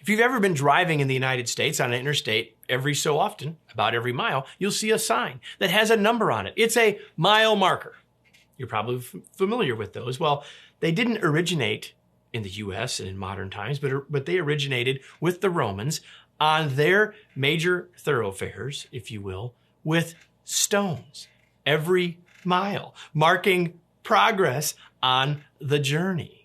If you've ever been driving in the United States on an interstate, every so often, about every mile, you'll see a sign that has a number on it. It's a mile marker. You're probably familiar with those. Well, they didn't originate in the US and in modern times, but they originated with the Romans on their major thoroughfares, if you will, with stones every mile, marking progress on the journey.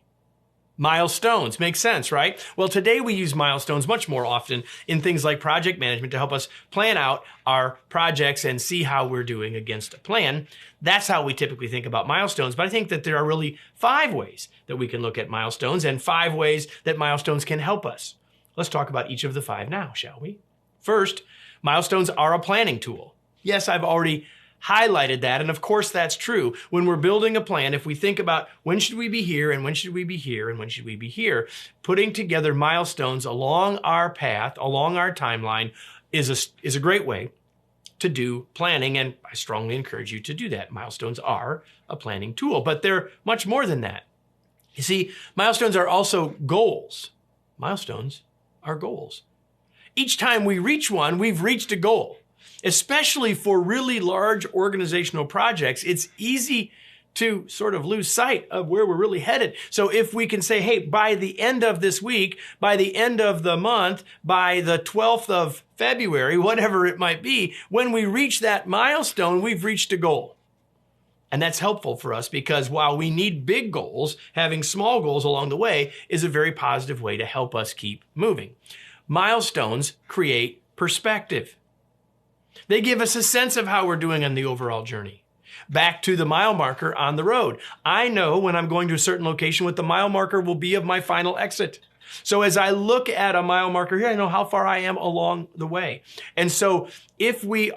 Milestones make sense, right? Well, today we use milestones much more often in things like project management to help us plan out our projects and see how we're doing against a plan. That's how we typically think about milestones. But I think that there are really 5 ways that we can look at milestones and 5 ways that milestones can help us. Let's talk about each of the 5 now, shall we? First, milestones are a planning tool. Yes, I've already highlighted that. And of course, that's true. When we're building a plan, if we think about when should we be here and when should we be here and when should we be here, putting together milestones along our path, along our timeline is a great way to do planning. And I strongly encourage you to do that. Milestones are a planning tool, but they're much more than that. You see, milestones are also goals. Milestones are goals. Each time we reach one, we've reached a goal. Especially for really large organizational projects, it's easy to sort of lose sight of where we're really headed. So if we can say, hey, by the end of this week, by the end of the month, by the 12th of February, whatever it might be, when we reach that milestone, we've reached a goal. And that's helpful for us because while we need big goals, having small goals along the way is a very positive way to help us keep moving. Milestones create perspective. They give us a sense of how we're doing on the overall journey. Back to the mile marker on the road. I know when I'm going to a certain location what the mile marker will be of my final exit. So as I look at a mile marker here, I know how far I am along the way. And so if we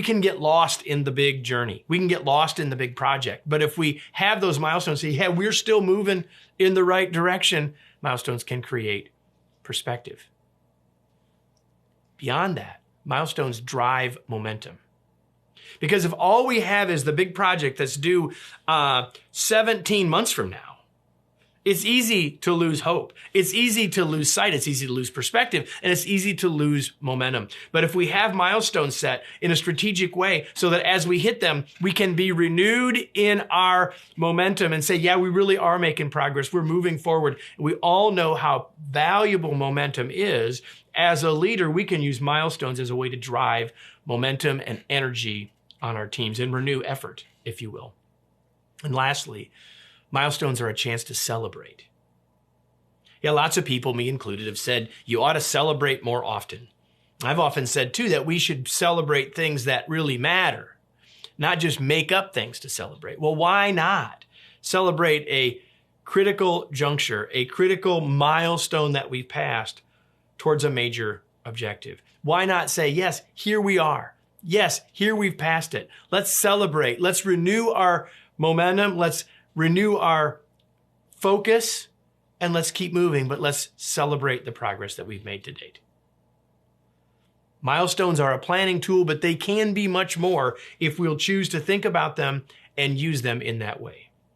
can get lost in the big journey. We can get lost in the big project. But if we have those milestones, say, yeah, we're still moving in the right direction, milestones can create perspective. Beyond that, milestones drive momentum. Because if all we have is the big project that's due 17 months from now, it's easy to lose hope. It's easy to lose sight. It's easy to lose perspective, and it's easy to lose momentum. But if we have milestones set in a strategic way so that as we hit them, we can be renewed in our momentum and say, yeah, we really are making progress. We're moving forward. We all know how valuable momentum is. As a leader, we can use milestones as a way to drive momentum and energy on our teams and renew effort, if you will. And lastly, milestones are a chance to celebrate. Yeah, lots of people, me included, have said you ought to celebrate more often. I've often said, too, that we should celebrate things that really matter, not just make up things to celebrate. Well, why not celebrate a critical juncture, a critical milestone that we've passed towards a major objective? Why not say, yes, here we are. Yes, here we've passed it. Let's celebrate. Let's renew our momentum. Let's renew our focus, and let's keep moving, but let's celebrate the progress that we've made to date. Milestones are a planning tool, but they can be much more if we'll choose to think about them and use them in that way.